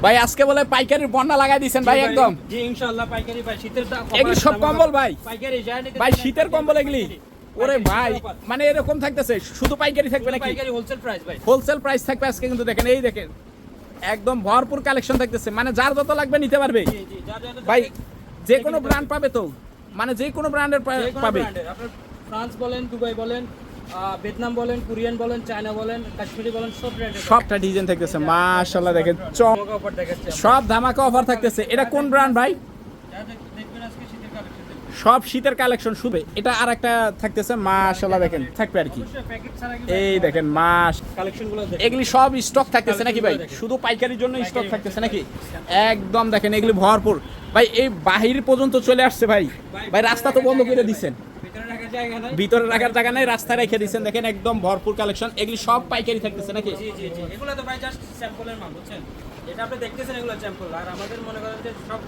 ভাই আজকে বলে পাইকারির বন্যা লাগাই দিয়েছেন ভাই একদম। জি ইনশাআল্লাহ পাইকারি ভাই শীতের এগুলি সব কম্বল ভাই, পাইকারি ভাই শীতের কম্বল এগুলি। ওরে ভাই মানে এরকম থাকতেছে, শুধু পাইকারি থাকবে নাকি? পাইকারি হোলসেল প্রাইস ভাই, হোলসেল প্রাইস থাকবে আজকে কিন্তু। দেখেন এই দেখেন একদম ভরপুর কালেকশন থাকতেছে, মানে যার যত লাগবে নিতে পারবে ভাই। যে কোনো ব্র্যান্ড পাবে তো, মানে যে কোনো ব্র্যান্ডের পাবে। আপনার ফ্রান্স বলেন, দুবাই বলেন, ভিয়েতনাম বলেন, কোরিয়ান বলেন, চায়না বলেন, কাশ্মীরি বলেন, সব ব্র্যান্ডের সবটা ডিজাইন থাকতেছে মাশাআল্লাহ। দেখেন অফার দেখাচ্ছি, সব ধামাকা অফার থাকতেছে। এটা কোন ব্র্যান্ড ভাই? দেখবেন আজকে শীতের কালেকশন সব শীতের কালেকশন শুধু। এটা আর একটা থাকতেছে মাশাআল্লাহ, দেখেন থাকবে আর কি। প্যাকেট ছাড়া এই দেখেন মাস কালেকশনগুলো এগুলি সব স্টক থাকতেছে নাকি ভাই? শুধু পাইকারির জন্য স্টক থাকতেছে নাকি? একদম দেখেন এগুলি ভরপুর ভাই। এই বাহির পর্যন্ত চলে আসছে ভাই। ভাই রাস্তা তো বন্ধ করে দিচ্ছেন, ভিতরে রাখার জায়গা নাই, রাস্তায় রেখে দিচ্ছেন। দেখেন একদম ভরপুর কালেকশন। এগুলি সব পাইকারি থাকতেছে নাকি? জি জি জি, এগুলো তো ভাই জাস্ট স্যাম্পলের মাল, বুঝছেন? এটা আপনি দেখতেছেন এগুলো স্যাম্পল, আর আমাদের মনে করেন যে সব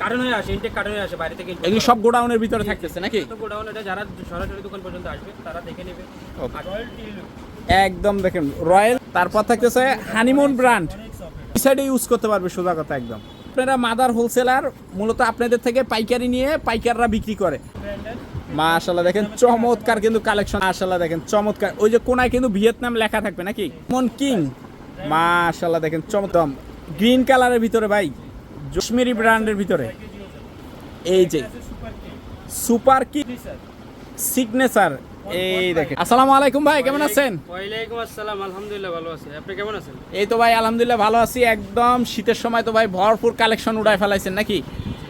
কার্টন হয়ে আসে, ইনটেক কার্টন হয়ে আসে বাইরে থেকে। এগুলি সব গোডাউনের ভিতরে থাকতেছে নাকি? তো গোডাউন, এটা যারা সরাসরি দোকান পর্যন্ত আসবে তারা দেখে নেবে। একদম দেখেন রয়্যাল। তারপর থাকতেছে হানিমুন ব্র্যান্ড, এই সাইডে ইউজ করতে পারবে সোজা কথা একদম। আপনারা মাদার হোলসেলার, মূলত আপনাদের থেকে পাইকারি নিয়ে পাইকাররা বিক্রি করে। মাশাআল্লাহ দেখেন চমৎকার কিন্তু কালেকশন। মাশাআল্লাহ দেখেন চমৎকার। ওই যে কোনায় কিন্তু ভিয়েতনাম লেখা থাকবে নাকি? মন কিং মাশাআল্লাহ দেখেন চমৎকার গ্রিন কালারের ভিতরে ভাই, জশমিরি ব্র্যান্ডের ভিতরে। এই যে সুপার কিং সিগনেচার। এই দেখেন। আসসালামু আলাইকুম ভাই, কেমন আছেন? ওয়ালাইকুম আসসালাম, আলহামদুলিল্লাহ ভালো আছি। আপনি কেমন আছেন? এই তো ভাই আলহামদুলিল্লাহ ভালো আছি। একদম শীতের সময় তো ভাই ভরপুর কালেকশন উড়ায় ফেলাইছেন নাকি?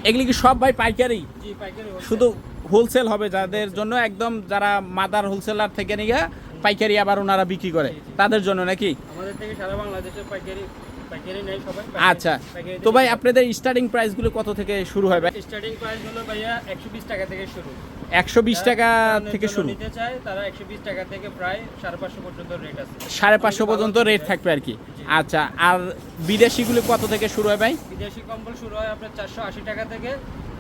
এগুলি কি সব ভাই পাইকারি? জি পাইকারি, শুধু হোলসেল হবে যাদের জন্য, একদম যারা মাদার হোলসেলার থেকে নিয়ে পাইকারি আবার ওনারা বিক্রি করে তাদের জন্য নাকি? আমাদের থেকে সারা বাংলাদেশে পাইকারি নেই সবাই। আচ্ছা, তো ভাই আপনাদের স্টার্টিং প্রাইসগুলো কত থেকে শুরু হয় ভাই? স্টার্টিং প্রাইস হলো ভাইয়া 120 টাকা থেকে শুরু। 120 টাকা থেকে শুরু। নিতে চায় তারা 120 টাকা থেকে প্রায় 550 পর্যন্ত রেট আছে। 550 পর্যন্ত রেট থাকবে আর কি। আচ্ছা, আর বিদেশিগুলো কত থেকে শুরু হয় ভাই? বিদেশি কম্বল শুরু হয় আপনার 480 টাকা থেকে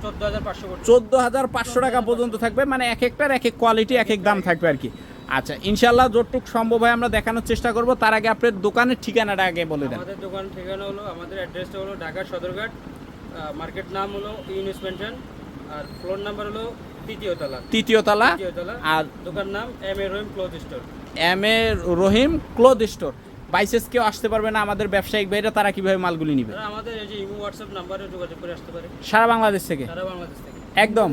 14,500 পর্যন্ত। 14,500 টাকা পর্যন্ত থাকবে, মানে এক একটার এক এক কোয়ালিটি, এক এক দাম থাকবে আর কি। আচ্ছা, ইনশাল্লাহ যতটুকু সম্ভব হয় আমরা দেখানোর চেষ্টা করব। তার আগে আপনার দোকানের ঠিকানাটা আগে বলে দেন। আমাদের দোকান ঠিকানা হলো, আমাদের অ্যাড্রেসটা হলো ঢাকা সদরঘাট, মার্কেট নাম হলো ইউনিস মেনশন, আর ফ্লোর নাম্বার হলো তৃতীয় তলা, আর দোকান নাম M A Rahim cloth store. M A Rahim cloth store. বাইসেস কেউ আসতে পারবে না আমাদের ব্যবসায়িক ভাইরা, তারা কিভাবে মালগুলি নিবে? আমাদের এই যে ইমো হোয়াটসঅ্যাপ নাম্বারে যোগাযোগ করে আসতে পারে। সারা বাংলাদেশ থেকে? সারা বাংলাদেশ থেকে একদম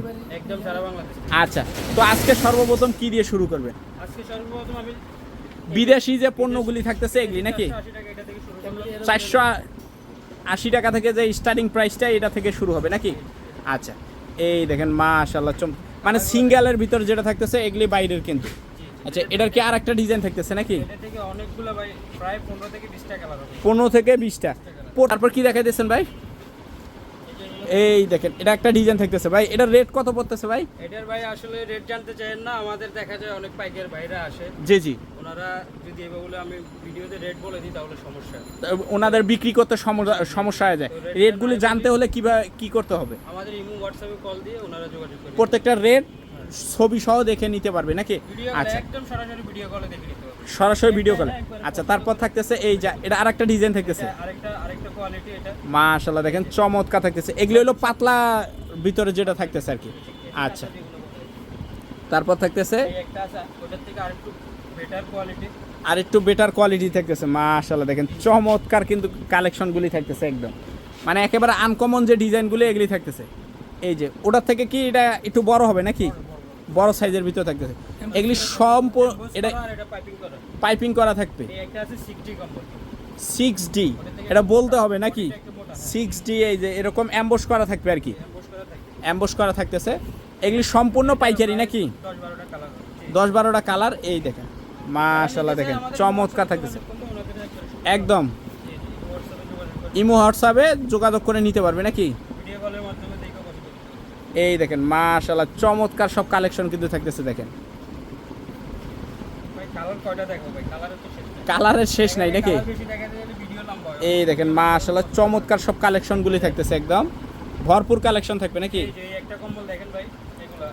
সারা বাংলাদেশ। আচ্ছা, তো আজকে সর্বপ্রথম কি দিয়ে শুরু করবেন? আজকে সর্বপ্রথম আমি বিদেশি যে পণ্যগুলি থাকতেছে এগুলি নাকি? 480 টাকা থেকে যে স্টার্টিং প্রাইসটা, এটা থেকে শুরু হবে নাকি? আচ্ছা, এই দেখেন মাশাআল্লাহ মানে সিঙ্গেলের ভিতর যেটা থাকতেছে এগুলি বাইরের কিন্তু। আচ্ছা, এটার কি আর একটা ডিজাইন থাকতেছে নাকি? এটা থেকে অনেকগুলো ভাই, প্রায় 15 থেকে 20টা কালার হবে। 15 থেকে 20টা। তারপর কি দেখাই দিয়েছেন ভাই? এই দেখেন এটা একটা ডিজাইন থাকতেছে ভাই। এটার রেট কত পড়তেছে ভাই? এটার ভাই আসলে রেট জানতে চাইেন না, আমাদের দেখা যায় অনেক পাইকার ভাইরা আসে। জি জি, ওনারা যদি এভাবে বলে আমি ভিডিওতে রেট বলে দিই তাহলে সমস্যা, ওনাদের বিক্রি করতে সমস্যা হয়ে যায়। রেটগুলি জানতে হলে কিভাবে কি করতে হবে? আমাদের ইমো হোয়াটসঅ্যাপে কল দিয়ে ওনারা যোগাযোগ করে প্রত্যেকটা রেট ছবি সহ দেখে নিতে পারবে নাকি? আচ্ছা, একদম সরাসরি ভিডিও কলে দেখে নিতে পারবে, সরাসরি ভিডিও কলে। আচ্ছা, তারপর থাকতেছে এই যে এটা আরেকটা ডিজাইন থাকতেছে। আরেকটা কোয়ালিটি এটা মাশাআল্লাহ দেখেন চমৎকার থাকতেছে। এগুলো হলো পাতলা ভিতরে যেটা থাকতেছে আর কি। আচ্ছা, তারপর থাকতেছে একটা আছে ওটার থেকে আরেকটু বেটার কোয়ালিটি, আর একটু বেটার কোয়ালিটি থাকতেছে। মাশাআল্লাহ দেখেন চমৎকার কিন্তু কালেকশনগুলি থাকতেছে একদম, মানে একেবারে আনকমন যে ডিজাইনগুলি এগুলি থাকতেছে। এই যে ওটার থেকে কি এটা একটু বড় হবে নাকি? বড় সাইজের ভিতরে থাকতেছে এগুলি সম্পূর্ণ। এটা পাইপিং করা থাকবে। একটা আছে 6D কম্বল, 6D এটা বলতে হবে নাকি? 6D এই যে এরকম অ্যাম্বস করা থাকবে আর কি, অ্যাম্বস করা থাকতেছে। এগুলি সম্পূর্ণ পাইকারি নাকি? 10-12টা কালার। এই দেখেন মাশাআল্লাহ দেখেন চমৎকার থাকতেছে একদম। ইমো হোয়াটসঅ্যাপে যোগাযোগ করে নিতে পারবে নাকি? ভিডিও কলের মাধ্যমে দেখে কথা বলতে। এই দেখেন মাশাআল্লাহ চমৎকার সব কালেকশন কিন্তু থাকতেছে। দেখেন ভাই কালার কয়টা দেখো ভাই, কালারের তো শেষ নাই, কালারের শেষ নাই নাকি? কালার বেশি দেখা যায় ভিডিও লম্বা হয়। এই দেখেন মাশাআল্লাহ চমৎকার সব কালেকশনগুলি থাকতেছে একদম ভরপুর কালেকশন থাকবে নাকি? এই যে একটা কম্বল দেখেন ভাই, এগুলা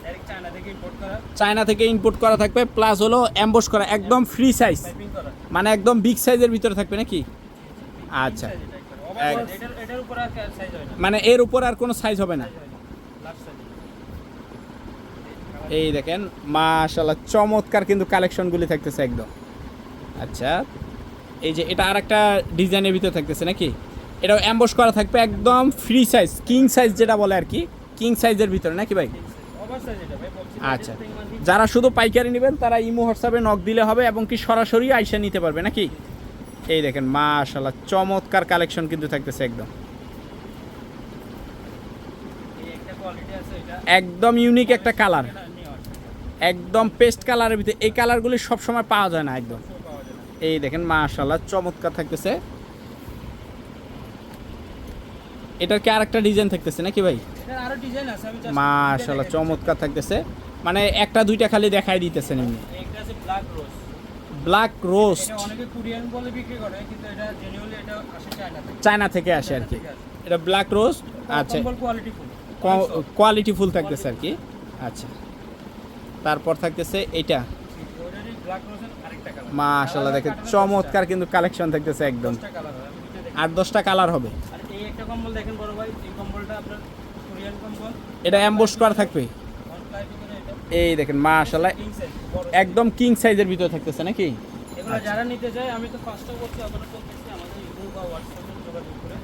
ডাইরেক্ট চায়না থেকে ইম্পোর্ট করা, চায়না থেকে ইম্পোর্ট করা থাকবে, প্লাস হলো এমবস করা, একদম ফ্রি সাইজ, পাইপিং করা। মানে একদম বিগ সাইজের ভিতরে থাকবে নাকি? আচ্ছা এটার এটার উপর আর সাইজ হয় না, মানে এর উপর আর কোনো সাইজ হবে না। Last size. এই দেখেন মাশাআল্লাহ চমৎকার কিন্তু কালেকশনগুলি থাকতেছে একদম। আচ্ছা এই যে এটা আর একটা ডিজাইনের ভিতরে থাকতেছে নাকি, এটাও অ্যাম্বস করা থাকবে একদম ফ্রি সাইজ, কিং সাইজ যেটা বলে আর কি, কিং সাইজের ভিতরে নাকি ভাই? ওভার সাইজ এটা ভাই বলছি। আচ্ছা যারা শুধু পাইকারি নেবেন তারা ইমো হোয়াটসঅ্যাপে নক দিলে হবে এবং কি সরাসরি আইসা নিতে পারবে নাকি। এই দেখেন মাশাআল্লাহ চমৎকার কালেকশন কিন্তু থাকতেছে একদম, এই একটা কোয়ালিটি আছে এটা একদম ইউনিক একটা কালার, এটা নিয়ে আসে একদম পেস্ট কালারের ভিতরে। এই কালারগুলি সবসময় পাওয়া যায় না একদম। পাওয়া যায় না। এই দেখেন মাশাআল্লাহ চমৎকার থাকতেছে। এটার কি আরেকটা ডিজাইন থাকতেছে নাকি ভাই? এটার আরো ডিজাইন আছে, আমি জাস্ট মাশাআল্লাহ চমৎকার থাকতেছে, মানে একটা দুইটা খালি দেখাই দিতেছেন এমনি। একটা আছে ব্ল্যাক রোজ, ব্ল্যাক রোস্ট এটা অনেকে কোরিয়ান বলে বিক্রি করে কিন্তু এটা জেনুইনলি এটা আসে চায়না থেকে। চায়না থেকে আসে আর কি, এটা ব্ল্যাক রোস্ট। আচ্ছা কম্বল কোয়ালিটি ফুল, কোয়ালিটি ফুল থাকতেছে আর কি। আচ্ছা তারপর থাকতেছে এইটা ওটারই ব্ল্যাক রোজের আরেকটা কালার। মাশাআল্লাহ দেখেন চমৎকার কিন্তু কালেকশন থাকতেছে একদম, 10টা কালার হবে, আমি দুটো দেখি। 8-10টা কালার হবে। আর এই একটা কম্বল দেখেন বড় ভাই, এই কম্বলটা আপনার কোরিয়ান কম্বল, এটা অ্যাম্বস করা থাকবে। ওয়ান প্লাই ভিতরে এটা এই দেখেন মাশাআল্লাহ কিং সাইজ বড়। একদম কিং সাইজের ভিতরে থাকতেছে নাকি। এগুলো যারা নিতে চায় আমি তো ফার্স্টে বলছি আপনারা চলতেছে আমাদের ইমো বা হোয়াটসঅ্যাপে যোগাযোগ করে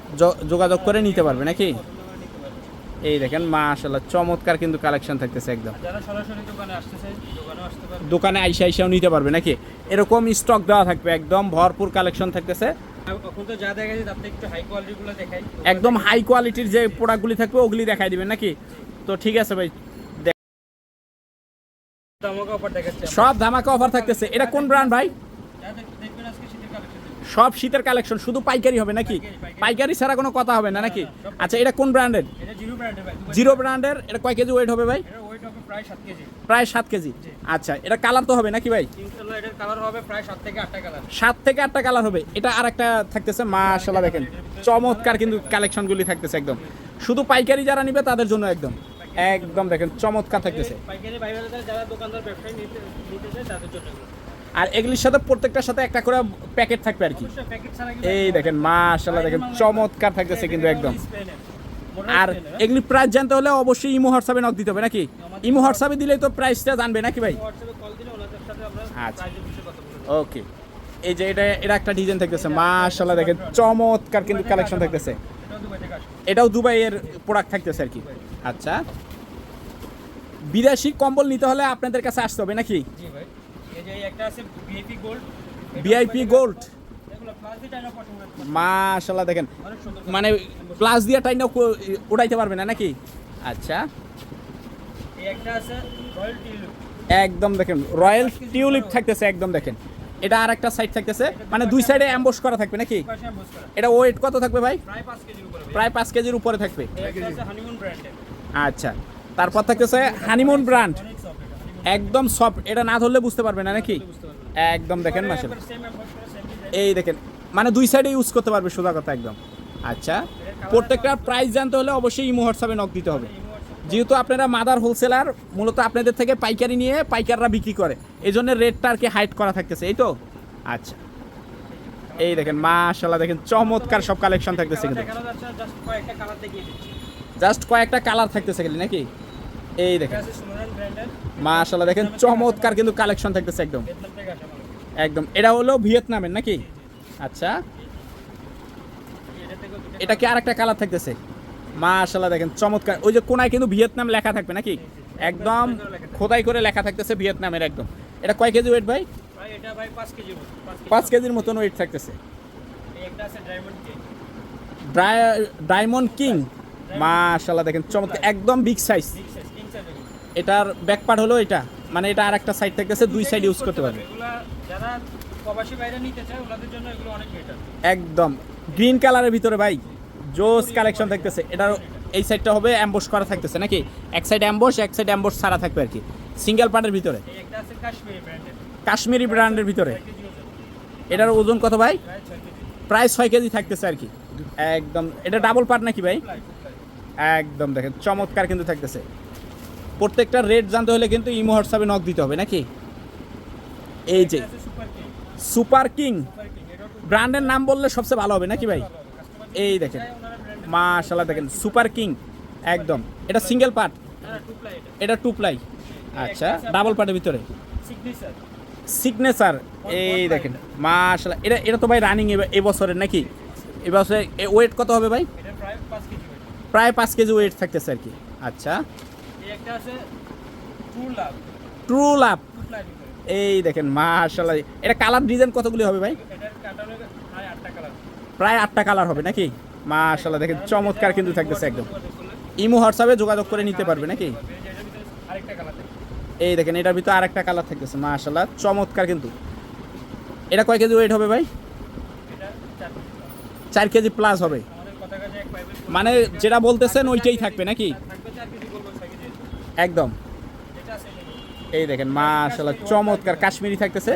যোগাযোগ করে নিতে পারবে নাকি। পছন্দ করে নিতে পারবে। এই দেখেন মাশাআল্লাহ চমৎকার কিন্তু কালেকশন থাকতেছে একদম, আর যারা সরাসরি দোকানে আসতে চায় দোকানেও আসতে পারবে। দোকানে আইসা আইসাও নিতে পারবে নাকি। এরকম স্টক দেওয়া থাকবে, একদম ভরপুর কালেকশন থাকতেছে। এখন তো যা দেখা যায় তার থেকে একটু হাই কোয়ালিটিগুলো দেখাই। একদম হাই কোয়ালিটির যে প্রোডাক্টগুলি থাকবে ওগুলি দেখাই দিবেন নাকি। তো ঠিক আছে ভাই, দামকা অফার দেখাচ্ছি আমরা। সব ধামাকা অফার থাকতেছে। এটা কোন ব্র্যান্ড ভাই? যা দেখবেন আজকে শীতের কালেকশন দেখবেন। সব শীতের কালেকশন, শুধু পাইকারি হবে নাকি? পাইকারি ছাড়া কোনো কথা হবে না নাকি? আচ্ছা এটা কোন ব্র্যান্ডের? এটা জিরো ব্র্যান্ডের ভাই। জিরো ব্র্যান্ডের। এটা কয় কেজি ওয়েট হবে ভাই? এটা ওয়েট হবে প্রায় 7 কেজি। প্রায় 7 কেজি। আচ্ছা এটা কালার তো হবে নাকি ভাই? ইনশাআল্লাহ এটার কালার হবে প্রায় 7 থেকে 8টা কালার। 7 থেকে 8টা কালার হবে। এটা আর একটা থাকতেছে মাশাআল্লাহ দেখেন চমৎকার কিন্তু কালেকশনগুলি থাকতেছে একদম, শুধু পাইকারি যারা নিবে তাদের জন্য একদম একদম দেখেন চমৎকার থাকতেছে। পাইকারি ভাই বোনেরা যারা দোকানদার ব্যবসায়ী নিতে চায় তাদের জন্য এগুলো। আর এগুলির সাথে প্রত্যেকটার সাথে একটা করে প্যাকেট থাকবে আর কি। অবশ্যই প্যাকেট ছাড়া কি এই দেখেন মাশাআল্লাহ দেখেন চমৎকার থাকতেছে কিন্তু একদম। আর এগুলি প্রাইস জানতে হলে অবশ্যই ইমো হোয়াটসঅ্যাপে নক দিতে হবে নাকি। ইমো হোয়াটসঅ্যাপে দিলেই তো প্রাইসটা জানবে নাকি ভাই? হোয়াটসঅ্যাপে কল দিলে ওনাদের সাথে আমরা আচ্ছা। প্রাইসের বিষয়ে কথা বলবো। ওকে এই যে এটা একটা ডিজাইন থাকতেছে মাশাআল্লাহ দেখেন চমৎকার কিন্তু কালেকশন থাকতেছে। এটাও দুবাই থেকে আসে। এটাও দুবাইয়ের প্রোডাক্ট থাকতেছে আর কি। আচ্ছা বিদেশি কম্বল নিতে হলে আপনাদের কাছে আসতে হবে নাকি? জি ভাই। এই যে একটা আছে ভিআইপি গোল্ড। ভিআইপি গোল্ড এগুলো প্লাস দিয়ে টাইনা পছন্দ করতে পারেন। মাশাআল্লাহ দেখেন অনেক সুন্দর। মানে প্লাস দিয়ে টাইনা উড়াইতে পারবে না নাকি। আচ্ছা এই একটা আছে রয়্যাল টিউলিপ। একদম দেখেন রয়্যাল টিউলিপ থাকতেছে একদম দেখেন। এটা আর একটা সাইড থাকতেছে, মানে দুই সাইডে অ্যাম্বস করা থাকবে নাকি। পাশে এমবোস করা। এটা ওয়েট কত থাকবে ভাই? প্রায় 5 কেজির উপরে ভাই। প্রায় 5 কেজির উপরে থাকবে। এই একটা আছে হানিমুন ব্র্যান্ডের। আচ্ছা তারপর থাকতেছে হানিমুন ব্র্যান্ড, অনেক সফট এটা। হানিমুন একদম সফট, এটা না ধরলে বুঝতে পারবে না নাকি। বুঝতে পারবেন। একদম দেখেন মাশাআল্লাহ সেম এমবোস করা সেম ডিজাইন। এই দেখেন মানে দুই সাইডে ইউজ করতে পারবে সোজা কথা একদম। আচ্ছা প্রত্যেকটা প্রাইস জানতে হলে অবশ্যই ইমো হোয়াটসঅ্যাপে নক দিতে হবে, যেহেতু আপনারা মাদার হোলসেলার মূলত আপনাদের থেকে পাইকারি নিয়ে পাইকাররা বিক্রি করে, এই জন্য রেটটা আর কি হাইট করা থাকতেছে এই তো। আচ্ছা এই দেখেন মাশাআল্লাহ দেখেন চমৎকার সব কালেকশন থাকতেছে কিন্তু, দেখানো যাচ্ছে জাস্ট কয়েকটা কালার দেখিয়ে দিচ্ছি। জাস্ট কয়েকটা কালার থাকতেছে খালি নাকি। এই এটা দেখেন আছে সুনোরান ব্র্যান্ডের। মাশাআল্লাহ দেখেন চমৎকার কিন্তু কালেকশন থাকতেছে একদম ভিয়েতনাম থেকে আসা মাল। একদম। এটা হলো ভিয়েতনামের নাকি। আচ্ছা এটা থেকে দুটো এটা কি আরেকটা কালার থাকতেছে মাশাআল্লাহ দেখেন চমৎকার। ওই যে কোনায় কিন্তু ভিয়েতনাম লেখা থাকবে নাকি, একদম খোদাই করে লেখা থাকতেছে ভিয়েতনামের একদম। এটা কয় কেজি ওয়েট ভাই? ভাই এটা ভাই 5 কেজি মতো। 5 কেজির মতন ওয়েট থাকতেছে। এই একটা আছে ডায়মন্ড কেক। ডায়মন্ড কিং মাশাআল্লাহ দেখেন চমৎকার একদম big size. Big size king size এগুলো। এটার ব্যাক পার্ট হলো এটা, মানে এটা আর একটা সাইড থাকতেছে, দুই সাইড ইউজ করতে পারবে। এগুলা যারা প্রবাসী বাইরে নিতে চায় ওনাদের জন্য এগুলো অনেক বেটার। একদম গ্রিন কালারের ভিতরে ভাই জোস কালেকশন থাকতেছে। এটার এই সাইডটা হবে অ্যাম্বস করা থাকতেছে নাকি, এক সাইড অ্যাম্বস এক সাইড অ্যাম্বস ছাড়া থাকবে আর কি, সিঙ্গেল পার্টের ভিতরে। এই একটা আছে কাশ্মীরি ব্র্যান্ডের। কাশ্মীরি ব্র্যান্ডের ভিতরে। 6 কেজি ওজন। এটার ওজন কত ভাই? প্রায় 6 কেজি। প্রায় 6 কেজি থাকতেছে আর কি একদম। এটা ডাবল পার্ট নাকি ভাই? প্রায়। একদম দেখেন চমৎকার কিন্তু থাকতেছে। প্রত্যেকটা রেট জানতে হলে কিন্তু ইমো হোয়াটসঅ্যাপে নক দিতে হবে নাকি। এই যে আছে super king. Super king super king এটা ব্র্যান্ডের নাম বললে সবচেয়ে ভালো হবে নাকি ভাই? এই দেখেন মাশাআল্লাহ, দেখেন সুপার কিং একদম। এটা সিঙ্গেল পার্ট, এটা 2 প্লাই। আচ্ছা, ডাবল পার্টের ভিতরে সিগনেচার। এই দেখেন মাশাআল্লাহ, এটা তো ভাই রানিং এবছরের নাকি? এবছরে ওয়েট কত হবে ভাই? প্রায় 5 কেজি ওয়েট থাকতেছে আর কি। আচ্ছা, ট্রু লাভ। এই দেখেন মাশাআল্লাহ, এটা কালার ডিজাইন কতগুলি হবে ভাই? প্রায় 8টা কালার হবে নাকি? মাশাআল্লাহ, দেখেন চমৎকার কিন্তু থাকতেছে একদম। ইমো হোয়াটসঅ্যাপে যোগাযোগ করে নিতে পারবে নাকি? এই দেখেন এটার ভিতরে আরেকটা কালার থাকতেছে মাশাআল্লাহ, চমৎকার কিন্তু। এটা কয় কেজি ওয়েট হবে ভাই? 4 কেজি প্লাস হবে, মানে যেটা বলতেছেন ওইটাই থাকবে নাকি? একদম। এই দেখেন মাশাআল্লাহ, চমৎকার কাশ্মীরি থাকতেছে।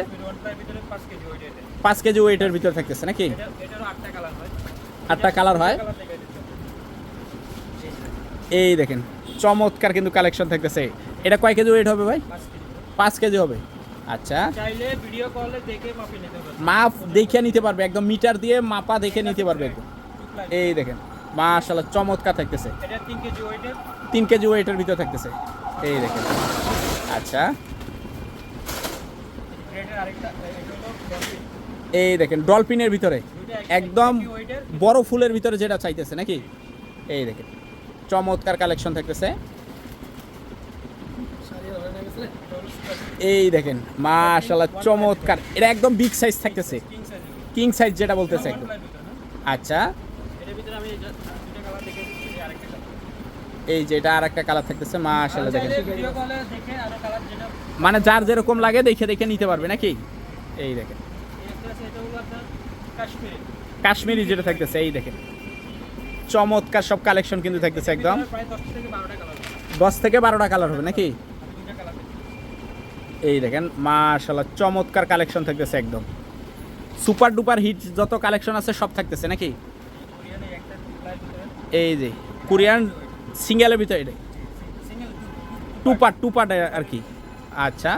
5 কেজি ওয়েটের ভিতরে থাকতেছে নাকি? 8টা কালার হয়। এই দেখেন চমৎকার কিন্তু কালেকশন থাকতেছে। এটা কয় কেজি ওয়েট হবে ভাই? 5 কেজি হবে। আচ্ছা, চাইলে ভিডিও কলে দেখে মাপে নিতে পারবে, মাপ দেখে নিতে পারবে, একদম মিটার দিয়ে মাপা দেখে নিতে পারবে একদম। এই দেখেন মাশাআল্লাহ, চমৎকার থাকতেছে। এটা 3 কেজি ওয়েটের, 3 কেজি ওয়েটের ভিতরে থাকতেছে। এই দেখেন। আচ্ছা, গ্রেডের আরেকটা এটা হলো ডলফিন। এই দেখেন ডলফিনের ভিতরে একদম বড় ফুলের ভিতরে যেটা চাইতেছে নাকি? এই দেখেন চমৎকার কালেকশন থাকতেছে। এই দেখেন মাশাআল্লাহ, চমৎকার। এটা একদম বিগ সাইজ থাকতেছে, কিং সাইজ যেটা বলতেছে একদম। আচ্ছা, এর ভিতরে আমি দুটো কালার দেখে দিচ্ছি, আরেকটা কালার। এই যে এটা আরেকটা কালার থাকতেছে মাশাআল্লাহ, দেখেন ভিডিও কলে দেখে আরো কালার যেটা মানে যার যেরকম লাগে দেখে দেখে নিতে পারবে নাকি? এই দেখেন একটা আছে, এটা হলো আপনার কাশ্মীরি। কাশ্মীরি যেটা থাকতেছে। এই দেখেন চমৎকার সব কালেকশন কিন্তু থাকতেছে একদম। প্রায় 10 থেকে 12টা কালার হবে, 10 থেকে 12টা কালার হবে নাকি? দুটো কালার দেখি। এই দেখেন মাশাআল্লাহ, চমৎকার কালেকশন থাকতেছে একদম। সুপার ডুপার হিট যত কালেকশন আছে সব থাকতেছে নাকি? কোরিয়ানে একটা প্রায় ভিতরে এই যে কোরিয়ান সিঙ্গেলের ভিতরে এটা সিঙ্গেল 2 পার্ট আর কি। আচ্ছা,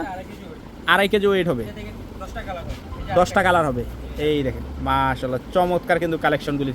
আড়াই 2.5 কেজি ওয়েট, কেজি ওয়েট হবে, এটা দেখেন 10টা কালার হবে, 10টা কালার হবে। এই দেখেন মাশাআল্লাহ, চমৎকার কিন্তু কালেকশনগুলি।